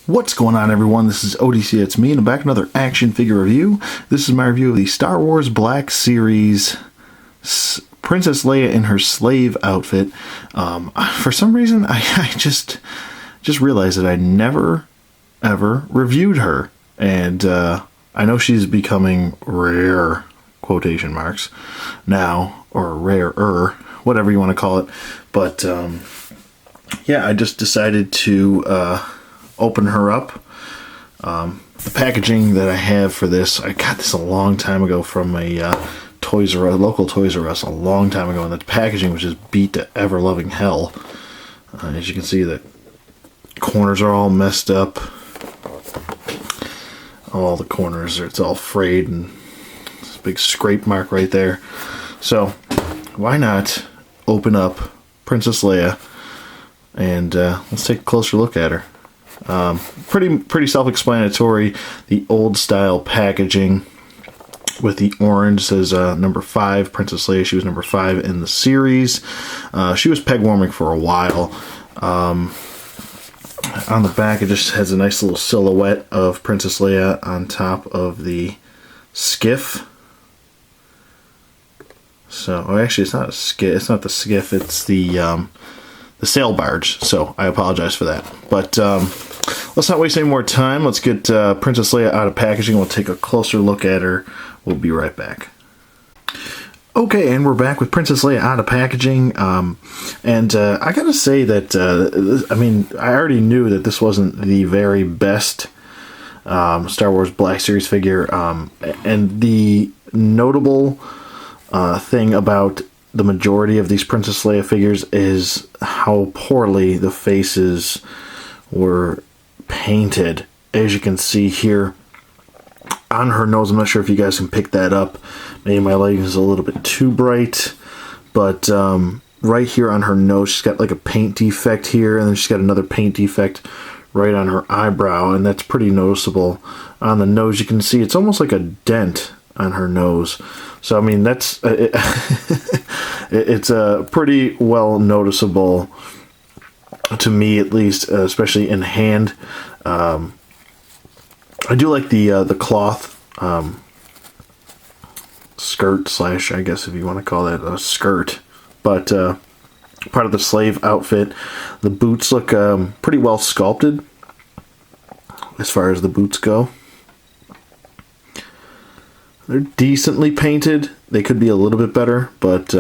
What's going on, everyone? This is ODC, it's me, and I'm back with another action figure review. This is my review of the Star Wars Black Series Princess Leia in her slave outfit. For some reason, I just realized that I never, ever reviewed her. And I know she's becoming rare, quotation marks, now, or rarer, whatever you want to call it. But, yeah, I just decided to open her up. The packaging that I have for this, I got this a long time ago from a local Toys R Us a long time ago, and the packaging was just beat to ever-loving hell. As you can see, the corners are all messed up. All the corners, it's all frayed, and there's a big scrape mark right there. So, why not open up Princess Leia, and let's take a closer look at her. Pretty self-explanatory. The old style packaging with the orange says number 5, Princess Leia. She was number 5 in the series. She was peg warming for a while. On the back, it just has a nice little silhouette of Princess Leia on top of the skiff. So, actually, it's not a skiff. It's not the skiff. It's the sail barge. So I apologize for that. But let's not waste any more time. Let's get Princess Leia out of packaging. We'll take a closer look at her. We'll be right back. Okay, and we're back with Princess Leia out of packaging. And I gotta say that, I already knew that this wasn't the very best Star Wars Black Series figure. And the notable thing about the majority of these Princess Leia figures is how poorly the faces were painted. As you can see here on her nose, I'm not sure if you guys can pick that up. Maybe my lighting is a little bit too bright, but right here on her nose, she's got like a paint defect here, and then she's got another paint defect right on her eyebrow, and that's pretty noticeable. On the nose, you can see it's almost like a dent on her nose. So, I mean, that's it's pretty well noticeable to me, at least, especially in hand. I do like the cloth skirt slash, I guess if you want to call that a skirt, but part of the slave outfit. The boots look pretty well sculpted as far as the boots go. They're decently painted. They could be a little bit better, but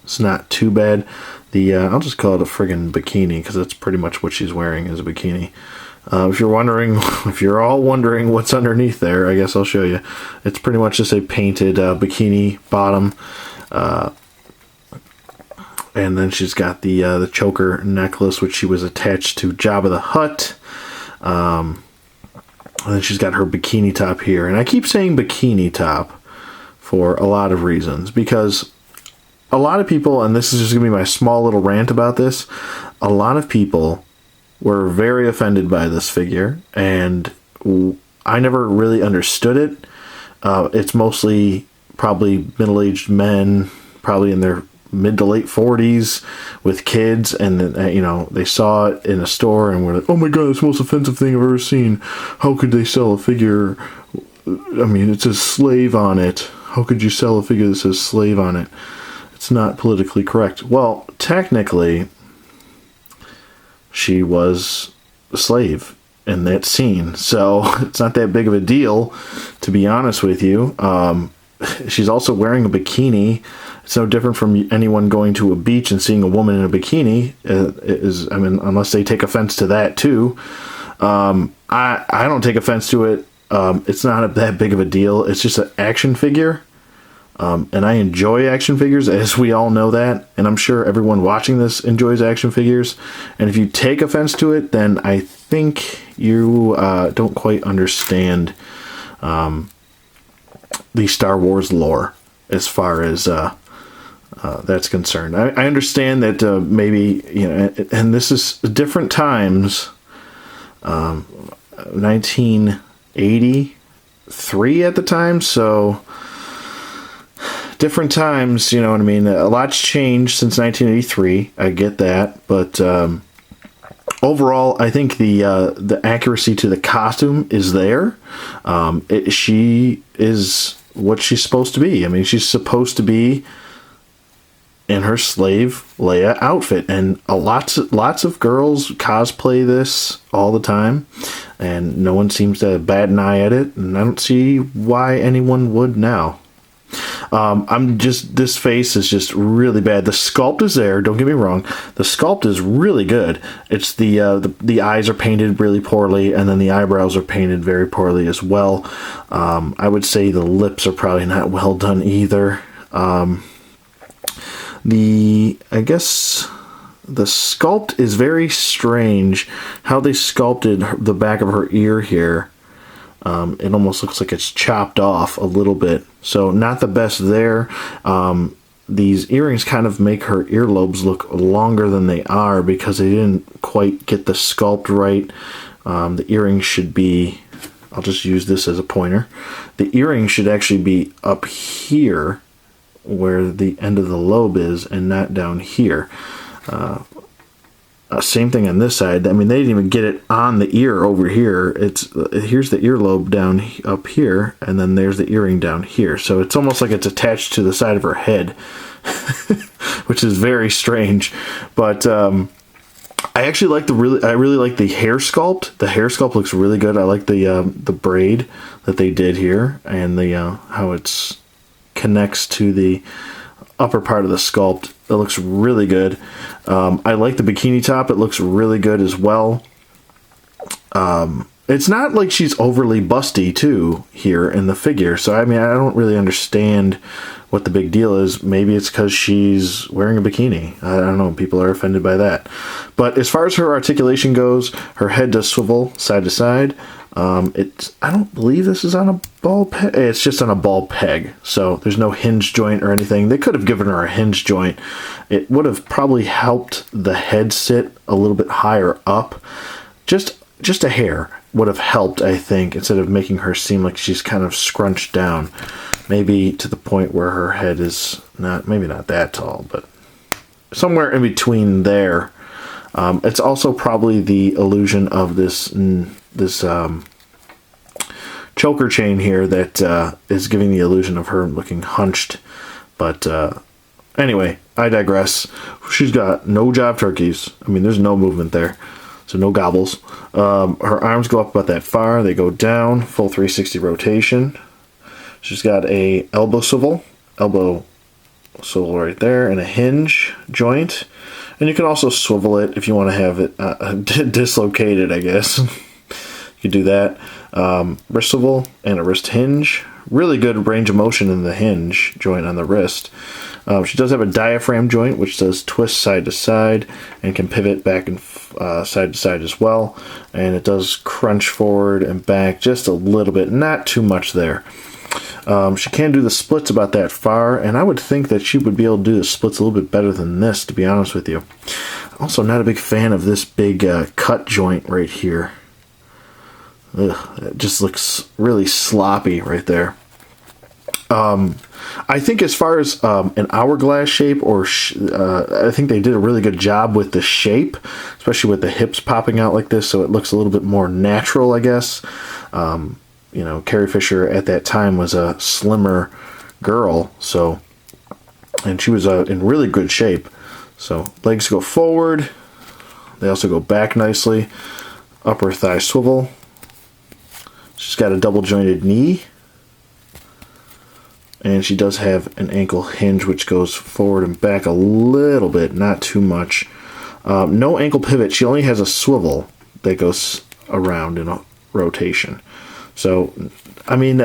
it's not too bad. I'll just call it a friggin' bikini, because that's pretty much what she's wearing, is a bikini. If you're all wondering what's underneath there, I guess I'll show you. It's pretty much just a painted bikini bottom. And then she's got the choker necklace, which she was attached to Jabba the Hutt. And then she's got her bikini top here. And I keep saying bikini top for a lot of reasons. Because a lot of people, and this is just going to be my small little rant about this, a lot of people were very offended by this figure. And I never really understood it. It's mostly probably middle-aged men, probably in their mid to late 40s with kids, and they saw it in a store and were like, oh my god, it's the most offensive thing I've ever seen. How could they sell a figure? I mean, it says slave on it. How could you sell a figure that says slave on it? It's not politically correct. Well, technically, she was a slave in that scene, so it's not that big of a deal, to be honest with you. She's also wearing a bikini. It's no different from anyone going to a beach and seeing a woman in a bikini. Unless they take offense to that too. I don't take offense to it. It's not that big of a deal. It's just an action figure. And I enjoy action figures, as we all know that. And I'm sure everyone watching this enjoys action figures. And if you take offense to it, then I think you don't quite understand the Star Wars lore as far as that's concerned. I understand that maybe, and this is different times. 1983 at the time, so different times, you know what I mean? A lot's changed since 1983, I get that, but overall, I think the accuracy to the costume is there. She is what she's supposed to be. I mean, she's supposed to be in her slave Leia outfit, and lots of girls cosplay this all the time, and no one seems to bat an eye at it, and I don't see why anyone would now. This face is just really bad. The sculpt is there, don't get me wrong. The sculpt is really good. It's the eyes are painted really poorly, and then the eyebrows are painted very poorly as well. I would say the lips are probably not well done either. I guess the sculpt is very strange. How they sculpted the back of her ear here. It almost looks like it's chopped off a little bit. So not the best there. These earrings kind of make her earlobes look longer than they are because they didn't quite get the sculpt right. The earrings should be, I'll just use this as a pointer. The earring should actually be up here where the end of the lobe is and not down here. Same thing on this side. I mean, they didn't even get it on the ear over here. Here's the earlobe down up here, and then there's the earring down here. So it's almost like it's attached to the side of her head, which is very strange. But I actually like I really like the hair sculpt. The hair sculpt looks really good. I like the braid that they did here, and the how it's connects to the upper part of the sculpt. It looks really good. I like the bikini top. It looks really good as well. It's not like she's overly busty too here in the figure. So I mean, I don't really understand what the big deal is. Maybe it's because she's wearing a bikini. I don't know. People are offended by that. But as far as her articulation goes, her head does swivel side to side. I don't believe this is on a ball peg. It's just on a ball peg. So there's no hinge joint or anything. They could have given her a hinge joint. It would have probably helped the head sit a little bit higher up. Just a hair would have helped, I think, instead of making her seem like she's kind of scrunched down. Maybe to the point where her head is maybe not that tall, but somewhere in between there. It's also probably the illusion of this choker chain here that is giving the illusion of her looking hunched. But anyway, I digress. She's got no jive turkeys. I mean, there's no movement there. So no gobbles. Her arms go up about that far. They go down. Full 360 rotation. She's got a elbow swivel right there, and a hinge joint. And you can also swivel it if you want to have it dislocated, I guess. You could do that. Wrist swivel and a wrist hinge. Really good range of motion in the hinge joint on the wrist. She does have a diaphragm joint, which does twist side to side and can pivot back and side to side as well. And it does crunch forward and back just a little bit, not too much there. She can do the splits about that far, and I would think that she would be able to do the splits a little bit better than this, to be honest with you. Also, not a big fan of this big cut joint right here. Ugh, it just looks really sloppy right there. I think as far as an hourglass shape, I think they did a really good job with the shape, especially with the hips popping out like this, so it looks a little bit more natural, I guess. You know, Carrie Fisher at that time was a slimmer girl, and she was in really good shape. So legs go forward. They also go back nicely. Upper thigh swivel. She's got a double jointed knee. And she does have an ankle hinge which goes forward and back a little bit, not too much. No ankle pivot. She only has a swivel that goes around in a rotation. So, I mean,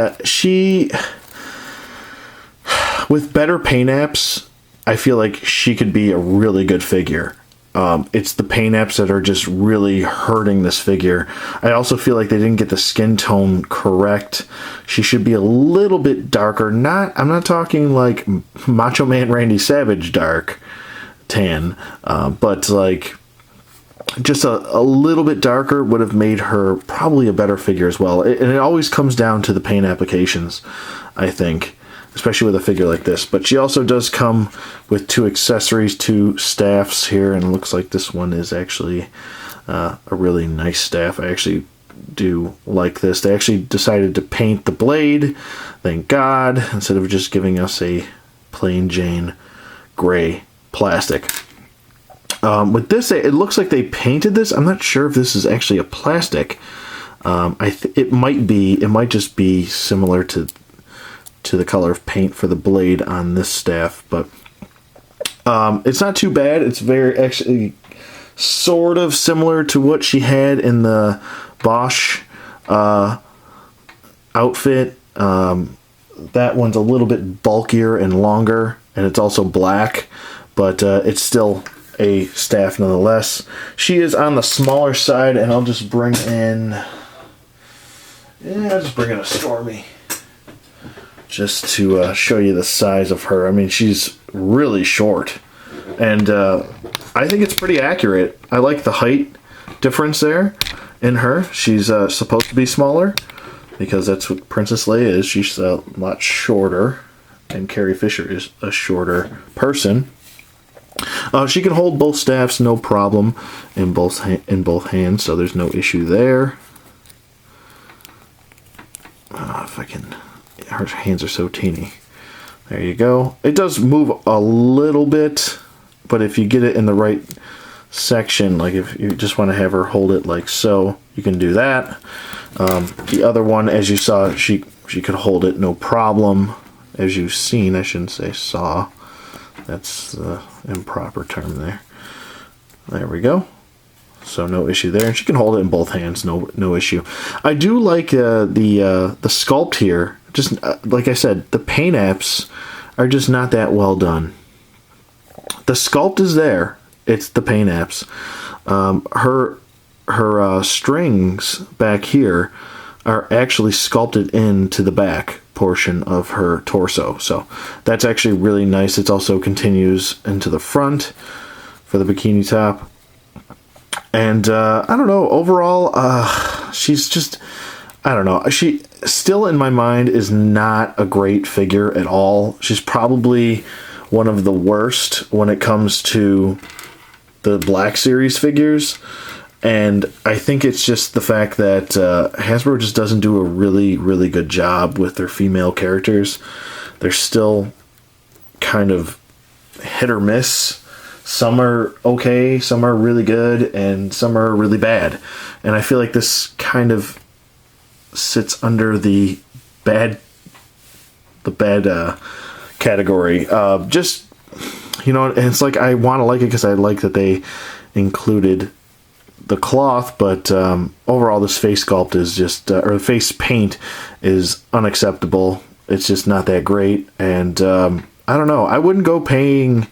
with better paint apps, I feel like she could be a really good figure. It's the paint apps that are just really hurting this figure. I also feel like they didn't get the skin tone correct. She should be a little bit darker. I'm not talking like Macho Man Randy Savage dark tan, but like just a little bit darker would have made her probably a better figure as well. And it always comes down to the paint applications, I think, especially with a figure like this. But she also does come with two accessories, two staffs here, and it looks like this one is actually a really nice staff. I actually do like this. They actually decided to paint the blade, thank God, instead of just giving us a plain Jane gray plastic. With this, it looks like they painted this. I'm not sure if this is actually a plastic. It might be. It might just be similar to the color of paint for the blade on this staff, but it's not too bad. It's very actually sort of similar to what she had in the Bosch outfit. That one's a little bit bulkier and longer, and it's also black, but it's still a staff nonetheless. She is on the smaller side, and I'll just bring in a Stormy just to show you the size of her. I mean, she's really short, and I think it's pretty accurate. I like the height difference there in her. She's supposed to be smaller because that's what Princess Leia is. She's a lot shorter, and Carrie Fisher is a shorter person. She can hold both staffs no problem in both hands, so there's no issue there. If I can, her hands are so teeny. There you go. It does move a little bit, but if you get it in the right section, like if you just want to have her hold it like so, you can do that. The other one, as you saw, she could hold it no problem. As you've seen, I shouldn't say saw. That's the improper term there. There we go. So no issue there. And she can hold it in both hands, no issue. I do like the sculpt here. Just like I said, the paint apps are just not that well done. The sculpt is there. It's the paint apps. Her strings back here are actually sculpted into the back portion of her torso, so that's actually really nice. It also continues into the front for the bikini top, and I don't know, overall she's just, I don't know, she still in my mind is not a great figure at all. She's probably one of the worst when it comes to the Black Series figures. And I think it's just the fact that Hasbro just doesn't do a really, really good job with their female characters. They're still kind of hit or miss. Some are okay, some are really good, and some are really bad. And I feel like this kind of sits under the bad category. Just, you know, and it's like I want to like it because I like that they included the cloth, but overall this face sculpt is just or the face paint is unacceptable. It's just not that great, and I don't know, I wouldn't go paying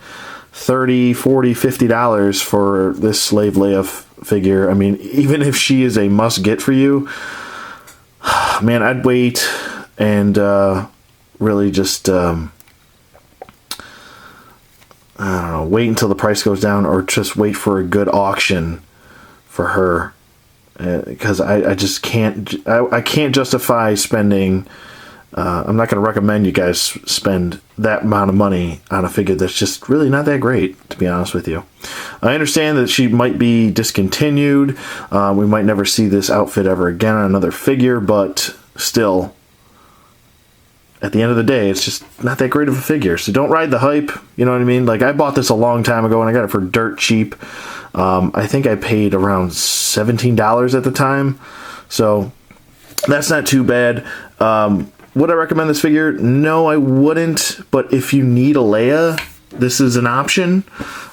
$30, $40, $50 for this Slave Leia figure. I mean, even if she is a must get for you, man, I'd wait and really just I don't know, wait until the price goes down, or just wait for a good auction for her, because I just can't, I can't justify spending, I'm not going to recommend you guys spend that amount of money on a figure that's just really not that great, to be honest with you. I understand that she might be discontinued, we might never see this outfit ever again on another figure, but still, at the end of the day, it's just not that great of a figure. So don't ride the hype, you know what I mean? Like, I bought this a long time ago and I got it for dirt cheap. I think I paid around $17 at the time, so that's not too bad. Would I recommend this figure? No, I wouldn't, but if you need a Leia, this is an option.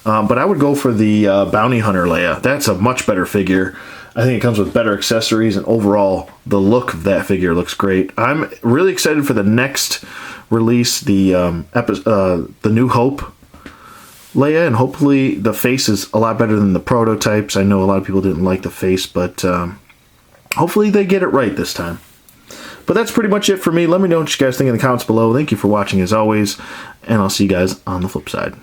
But I would go for the Bounty Hunter Leia. That's a much better figure. I think it comes with better accessories, and overall, the look of that figure looks great. I'm really excited for the next release, the New Hope Leia, and hopefully the face is a lot better than the prototypes. I know a lot of people didn't like the face, but hopefully they get it right this time. But that's pretty much it for me. Let me know what you guys think in the comments below. Thank you for watching as always, and I'll see you guys on the flip side.